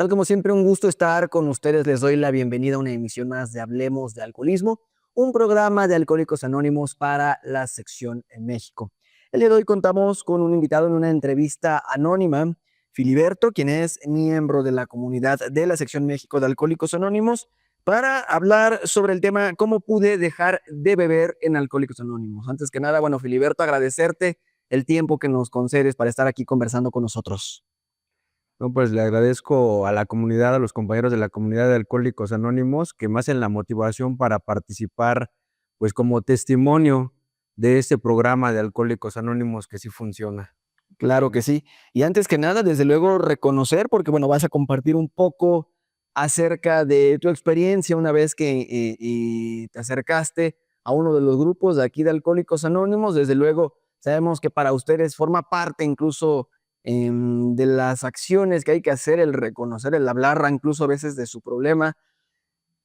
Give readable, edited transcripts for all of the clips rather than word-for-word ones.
tal? Como siempre, un gusto estar con ustedes. Les doy la bienvenida a una emisión más de Hablemos de Alcoholismo, un programa de Alcohólicos Anónimos para la sección en México. El día de hoy contamos con un invitado en una entrevista anónima, Filiberto, quien es miembro de la comunidad de la sección México de Alcohólicos Anónimos, para hablar sobre el tema cómo pude dejar de beber en Alcohólicos Anónimos. Antes que nada, bueno, Filiberto, agradecerte el tiempo que nos concedes para estar aquí conversando con nosotros. No, pues le agradezco a la comunidad, a los compañeros de la comunidad de Alcohólicos Anónimos, que me hacen la motivación para participar, pues como testimonio de este programa de Alcohólicos Anónimos que sí funciona. Claro que sí. Y antes que nada, desde luego, reconocer, porque bueno, vas a compartir un poco acerca de tu experiencia una vez que te acercaste a uno de los grupos de aquí de Alcohólicos Anónimos. Desde luego, sabemos que para ustedes forma parte incluso de las acciones que hay que hacer, el reconocer, el hablar incluso a veces de su problema,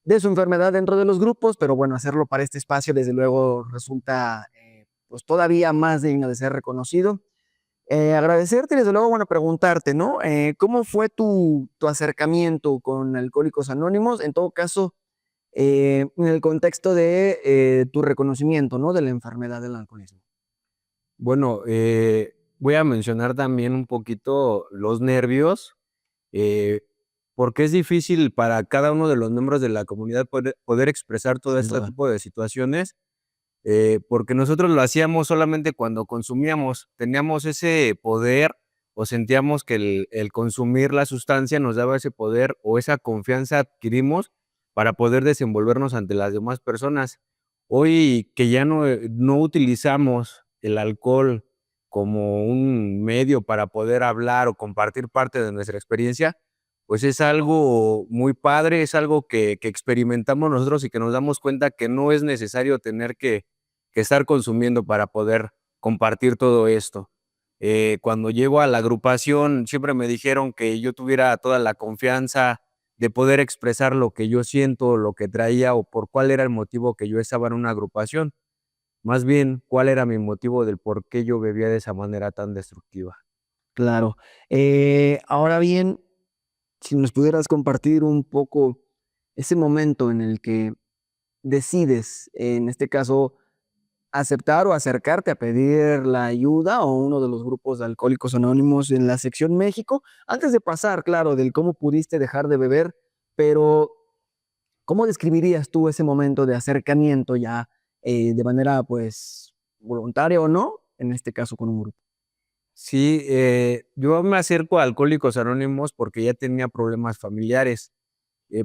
de su enfermedad dentro de los grupos, pero bueno, hacerlo para este espacio desde luego resulta pues todavía más digno de ser reconocido. Agradecerte y desde luego, bueno, preguntarte, ¿no? ¿Cómo fue tu acercamiento con Alcohólicos Anónimos? En todo caso, en el contexto de tu reconocimiento, ¿no? De la enfermedad del alcoholismo. Bueno, voy a mencionar también un poquito los nervios, eh, porque es difícil para cada uno de los miembros de la comunidad poder expresar todo Sin este duda. tipo de situaciones. Porque nosotros lo hacíamos solamente cuando consumíamos, teníamos ese poder o sentíamos que el consumir la sustancia nos daba ese poder o esa confianza adquirimos para poder desenvolvernos ante las demás personas. Hoy que ya no utilizamos el alcohol como un medio para poder hablar o compartir parte de nuestra experiencia, pues es algo muy padre, es algo que experimentamos nosotros y que nos damos cuenta que no es necesario tener que estar consumiendo para poder compartir todo esto. Cuando llego a la agrupación, siempre me dijeron que yo tuviera toda la confianza de poder expresar lo que yo siento, lo que traía o por cuál era el motivo que yo estaba en una agrupación. Más bien, cuál era mi motivo del por qué yo bebía de esa manera tan destructiva. Claro. Ahora bien, si nos pudieras compartir un poco ese momento en el que decides, en este caso, aceptar o acercarte a pedir la ayuda o uno de los grupos de Alcohólicos Anónimos en la sección México, antes de pasar, claro, del cómo pudiste dejar de beber, pero ¿cómo describirías tú ese momento de acercamiento ya, de manera, pues, voluntaria o no, en este caso con un grupo? Sí, yo me acerco a Alcohólicos Anónimos porque ya tenía problemas familiares.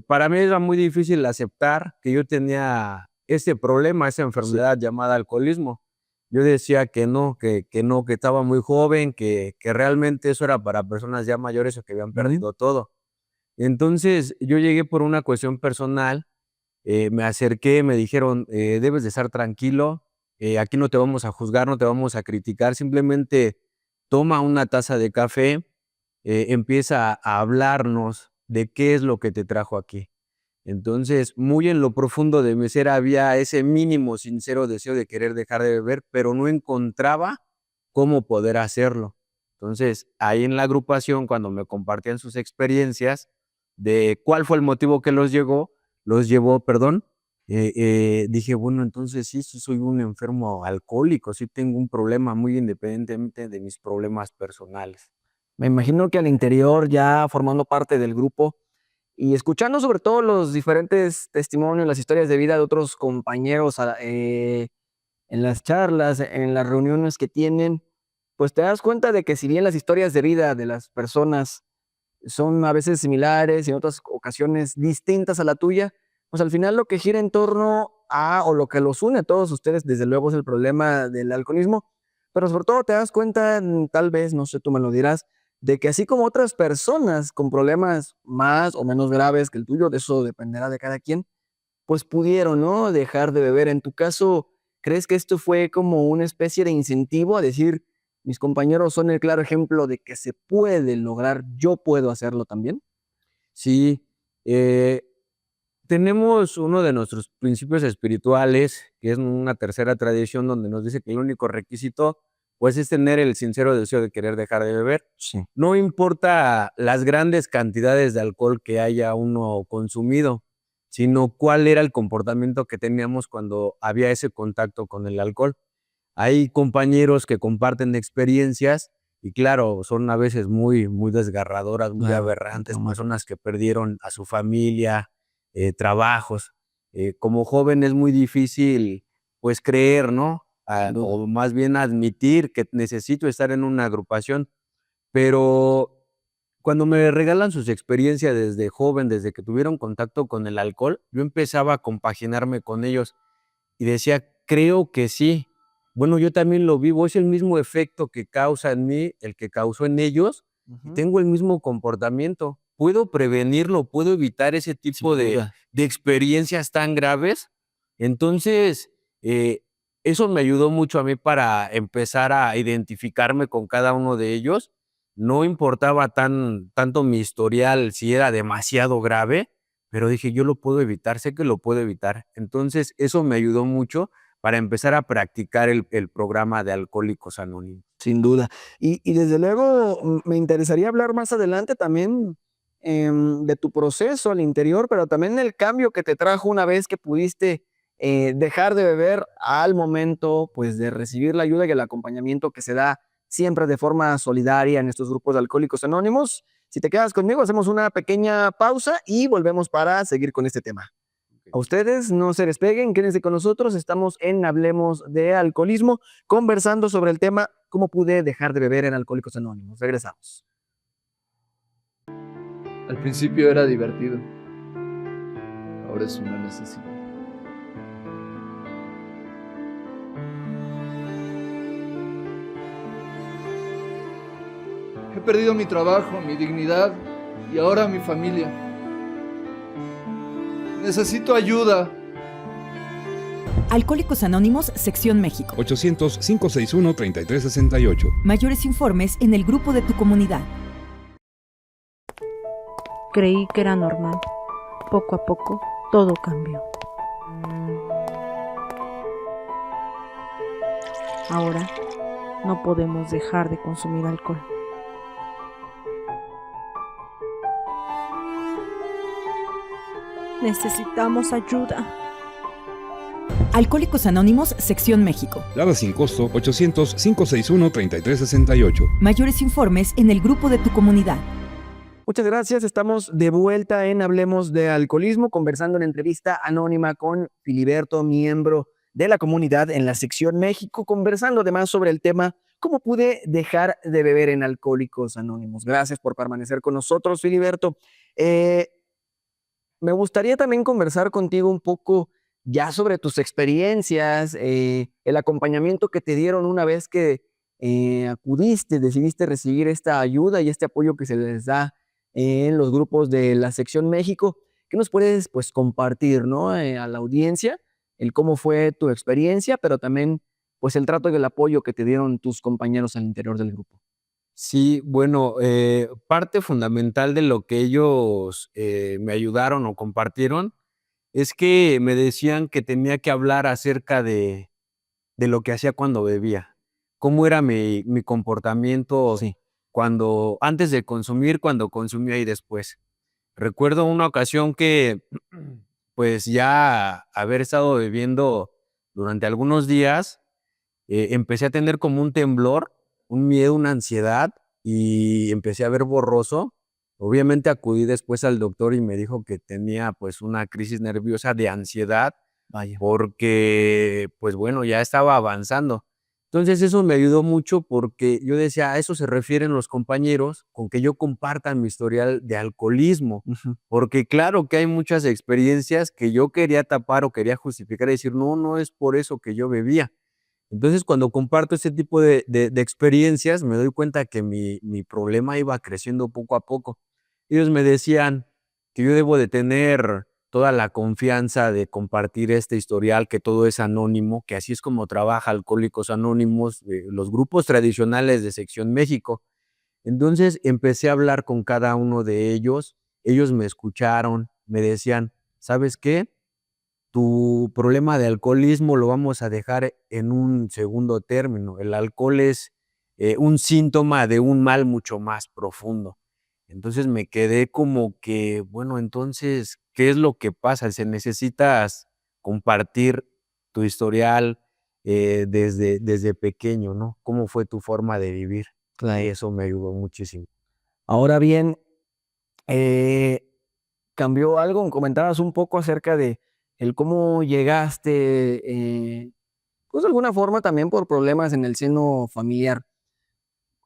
Para mí era muy difícil aceptar que yo tenía ese problema, esa Sí. enfermedad llamada alcoholismo. Yo decía que no, que no, que estaba muy joven, que realmente eso era para personas ya mayores o que habían Ujú. perdido todo. Entonces, yo llegué por una cuestión personal, me acerqué, me dijeron: "Debes de estar tranquilo, aquí no te vamos a juzgar, no te vamos a criticar, simplemente toma una taza de café, empieza a hablarnos de qué es lo que te trajo aquí". Entonces, muy en lo profundo de mi ser había ese mínimo sincero deseo de querer dejar de beber, pero no encontraba cómo poder hacerlo. Entonces, ahí en la agrupación, cuando me compartían sus experiencias de cuál fue el motivo que los llevó, perdón, dije, bueno, entonces sí soy un enfermo alcohólico, sí tengo un problema muy independientemente de mis problemas personales. Me imagino que al interior, ya formando parte del grupo y escuchando sobre todo los diferentes testimonios, las historias de vida de otros compañeros, en las charlas, en las reuniones que tienen, pues te das cuenta de que si bien las historias de vida de las personas son a veces similares y en otras ocasiones distintas a la tuya, pues al final lo que gira en torno a, o lo que los une a todos ustedes, desde luego es el problema del alcoholismo, pero sobre todo te das cuenta, tal vez, no sé, tú me lo dirás, de que así como otras personas con problemas más o menos graves que el tuyo, de eso dependerá de cada quien, pues pudieron, ¿no? Dejar de beber. En tu caso, ¿crees que esto fue como una especie de incentivo a decir, mis compañeros son el claro ejemplo de que se puede lograr, yo puedo hacerlo también? Sí, eh, tenemos uno de nuestros principios espirituales, que es una tercera tradición donde nos dice que el único requisito pues es tener el sincero deseo de querer dejar de beber. Sí. No importa las grandes cantidades de alcohol que haya uno consumido, sino cuál era el comportamiento que teníamos cuando había ese contacto con el alcohol. Hay compañeros que comparten experiencias y claro, son a veces muy, muy desgarradoras, muy Claro, aberrantes, entiendo. personas que perdieron a su familia, trabajos. Como joven es muy difícil, pues, creer, ¿no? Sin duda. O más bien admitir que necesito estar en una agrupación, pero cuando me regalan sus experiencias desde joven, desde que tuvieron contacto con el alcohol, yo empezaba a compaginarme con ellos y decía: "Creo que sí. Bueno, yo también lo vivo, es el mismo efecto que causa en mí, el que causó en ellos, y Ujú. tengo el mismo comportamiento. ¿Puedo prevenirlo? ¿Puedo evitar ese Sin tipo de duda. experiencias tan graves?". Entonces, eh, eso me ayudó mucho a mí para empezar a identificarme con cada uno de ellos. No importaba tanto mi historial, si era demasiado grave, pero dije: "Yo lo puedo evitar, sé que lo puedo evitar". Entonces, eso me ayudó mucho para empezar a practicar el programa de Alcohólicos Anónimos. Sin duda. Y desde luego, me interesaría hablar más adelante también, de tu proceso al interior, pero también el cambio que te trajo una vez que pudiste, dejar de beber al momento, pues, de recibir la ayuda y el acompañamiento que se da siempre de forma solidaria en estos grupos de Alcohólicos Anónimos. Si te quedas conmigo, hacemos una pequeña pausa y volvemos para seguir con este tema. A ustedes no se despeguen, quédense con nosotros. Estamos en Hablemos de Alcoholismo, conversando sobre el tema cómo pude dejar de beber en Alcohólicos Anónimos. Regresamos. Al principio era divertido, ahora es una necesidad. He perdido mi trabajo, mi dignidad y ahora mi familia. Necesito ayuda. Alcohólicos Anónimos, Sección México. 800-561-3368. Mayores informes en el grupo de tu comunidad. Creí que era normal. Poco a poco, todo cambió. Ahora, no podemos dejar de consumir alcohol. Necesitamos ayuda. Alcohólicos Anónimos, Sección México. Lada sin costo 800-561-3368. Mayores informes en el grupo de tu comunidad. Muchas gracias. Estamos de vuelta en Hablemos de Alcoholismo, conversando en entrevista anónima con Filiberto, miembro de la comunidad en la Sección México, conversando además sobre el tema cómo pude dejar de beber en Alcohólicos Anónimos. Gracias por permanecer con nosotros, Filiberto. Me gustaría también conversar contigo un poco ya sobre tus experiencias, el acompañamiento que te dieron una vez que acudiste, decidiste recibir esta ayuda y este apoyo que se les da en los grupos de la Sección México. ¿Qué nos puedes, pues, compartir, ¿no? A la audiencia, el cómo fue tu experiencia, pero también, pues, el trato y el apoyo que te dieron tus compañeros al interior del grupo? Sí, bueno, parte fundamental de lo que ellos, me ayudaron o compartieron, es que me decían que tenía que hablar acerca de lo que hacía cuando bebía, cómo era mi comportamiento Sí. cuando antes de consumir, cuando consumía y después. Recuerdo una ocasión que, pues, ya haber estado bebiendo durante algunos días, empecé a tener como un temblor, un miedo, una ansiedad, y empecé a ver borroso. Obviamente acudí después al doctor y me dijo que tenía, pues, una crisis nerviosa de ansiedad, Vaya. porque, pues, bueno, ya estaba avanzando. Entonces, eso me ayudó mucho porque yo decía: "A eso se refieren los compañeros con que yo comparta mi historial de alcoholismo", Ujú. porque claro que hay muchas experiencias que yo quería tapar o quería justificar y decir: "No, no es por eso que yo bebía". Entonces, cuando comparto ese tipo de experiencias, me doy cuenta que mi problema iba creciendo poco a poco. Ellos me decían que yo debo de tener toda la confianza de compartir este historial, que todo es anónimo, que así es como trabaja Alcohólicos Anónimos, los grupos tradicionales de Sección México. Entonces, empecé a hablar con cada uno de ellos me escucharon, me decían: "¿Sabes qué? tu problema de alcoholismo lo vamos a dejar en un segundo término. El alcohol es un síntoma de un mal mucho más profundo. Entonces me quedé como que, bueno, entonces, ¿qué es lo que pasa? Se necesitas compartir tu historial desde pequeño, ¿no? ¿Cómo fue tu forma de vivir? Claro. Y eso me ayudó muchísimo. Ahora bien, ¿cambió algo? Comentabas un poco acerca de el cómo llegaste, pues, de alguna forma también por problemas en el seno familiar.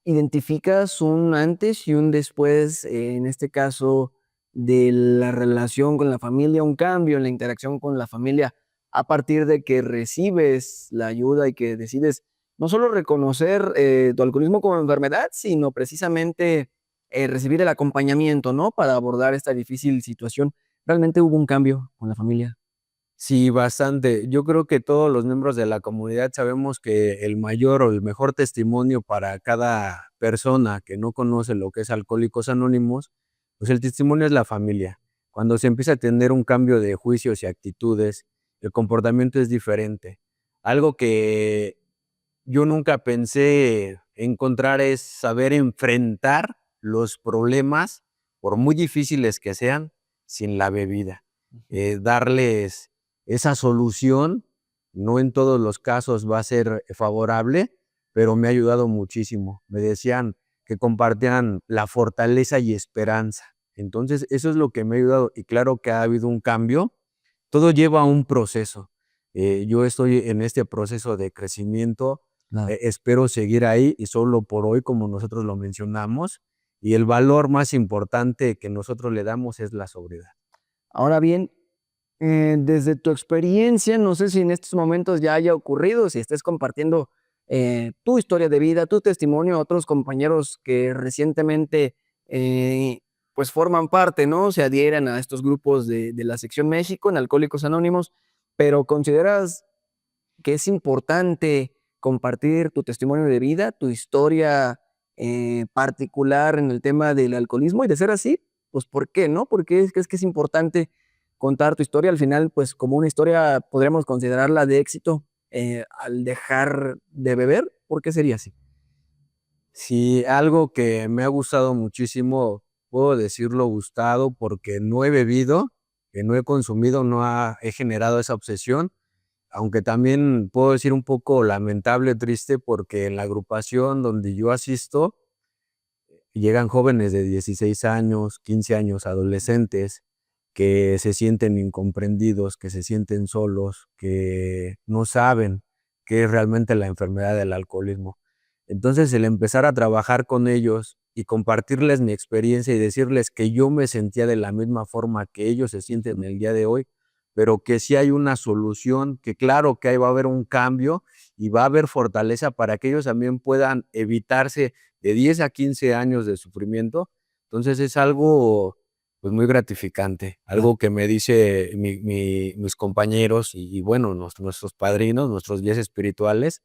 ¿Identificas un antes y un después, en este caso, de la relación con la familia, un cambio en la interacción con la familia, a partir de que recibes la ayuda y que decides no solo reconocer, tu alcoholismo como enfermedad, sino precisamente, recibir el acompañamiento, ¿no?, para abordar esta difícil situación? ¿Realmente hubo un cambio con la familia? Sí, bastante. Yo creo que todos los miembros de la comunidad sabemos que el mayor o el mejor testimonio para cada persona que no conoce lo que es Alcohólicos Anónimos, pues el testimonio es la familia. Cuando se empieza a tener un cambio de juicios y actitudes, el comportamiento es diferente. Algo que yo nunca pensé encontrar es saber enfrentar los problemas, por muy difíciles que sean, sin la bebida. Darles esa solución, no en todos los casos va a ser favorable, pero me ha ayudado muchísimo. Me decían que compartían la fortaleza y esperanza. Entonces, eso es lo que me ha ayudado y claro que ha habido un cambio. Todo lleva a un proceso. Yo estoy en este proceso de crecimiento, Claro. espero seguir ahí y solo por hoy, como nosotros lo mencionamos, y el valor más importante que nosotros le damos es la sobriedad. Ahora bien, desde tu experiencia, no sé si en estos momentos ya haya ocurrido, si estés compartiendo, tu historia de vida, tu testimonio a otros compañeros que recientemente, pues, forman parte, ¿no? Se adhieren a estos grupos de la Sección México en Alcohólicos Anónimos, pero, ¿consideras que es importante compartir tu testimonio de vida, tu historia, particular en el tema del alcoholismo? Y de ser así, pues, ¿por qué, no? ¿Por qué crees que es importante contar tu historia? Al final, pues, como una historia podríamos considerarla de éxito, al dejar de beber, ¿por qué sería así? Sí, algo que me ha gustado muchísimo, puedo decirlo gustado, porque no he bebido, que no he consumido, he generado esa obsesión, aunque también puedo decir un poco lamentable, triste, porque en la agrupación donde yo asisto, llegan jóvenes de 16 años, 15 años, adolescentes, que se sienten incomprendidos, que se sienten solos, que no saben qué es realmente la enfermedad del alcoholismo. Entonces, el empezar a trabajar con ellos y compartirles mi experiencia y decirles que yo me sentía de la misma forma que ellos se sienten el día de hoy, pero que sí hay una solución, que claro que ahí va a haber un cambio y va a haber fortaleza para que ellos también puedan evitarse de 10 a 15 años de sufrimiento. Entonces, es algo, pues, muy gratificante, algo que me dice mis compañeros y bueno, nuestros padrinos, nuestros guías espirituales,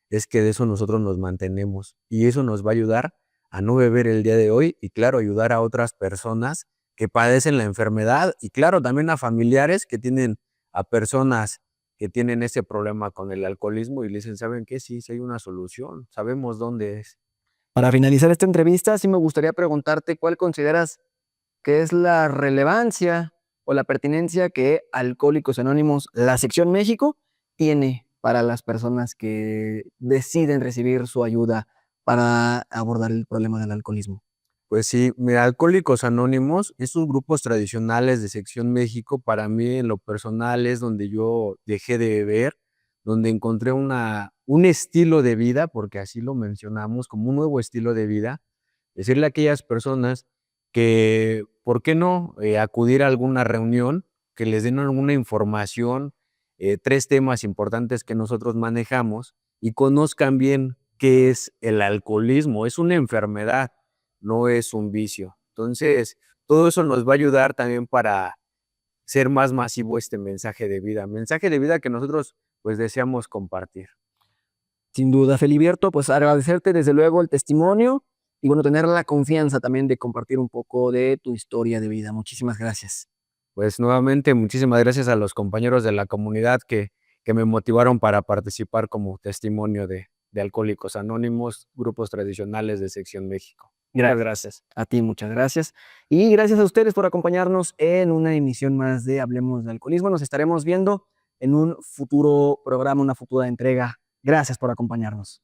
es que de eso nosotros nos mantenemos y eso nos va a ayudar a no beber el día de hoy y claro, ayudar a otras personas que padecen la enfermedad y claro, también a familiares que tienen a personas que tienen ese problema con el alcoholismo y le dicen, ¿saben qué? Sí, sí hay una solución, sabemos dónde es. Para finalizar esta entrevista, sí me gustaría preguntarte, ¿cuál consideras que es la relevancia o la pertinencia que Alcohólicos Anónimos, la Sección México, tiene para las personas que deciden recibir su ayuda para abordar el problema del alcoholismo? Pues sí, mira, Alcohólicos Anónimos, esos grupos tradicionales de Sección México, para mí en lo personal es donde yo dejé de beber, donde encontré un estilo de vida, porque así lo mencionamos, como un nuevo estilo de vida, decirle a aquellas personas que, ¿por qué no acudir a alguna reunión, que les den alguna información, 3 temas importantes que nosotros manejamos y conozcan bien qué es el alcoholismo? Es una enfermedad, no es un vicio. Entonces, todo eso nos va a ayudar también para ser más masivo este mensaje de vida que nosotros, pues, deseamos compartir. Sin duda, Feliberto, pues agradecerte desde luego el testimonio y bueno, tener la confianza también de compartir un poco de tu historia de vida. Muchísimas gracias. Pues nuevamente, muchísimas gracias a los compañeros de la comunidad que me motivaron para participar como testimonio de Alcohólicos Anónimos, grupos tradicionales de Sección México. Muchas gracias. A ti, muchas gracias. Y gracias a ustedes por acompañarnos en una emisión más de Hablemos de Alcoholismo. Nos estaremos viendo en un futuro programa, una futura entrega. Gracias por acompañarnos.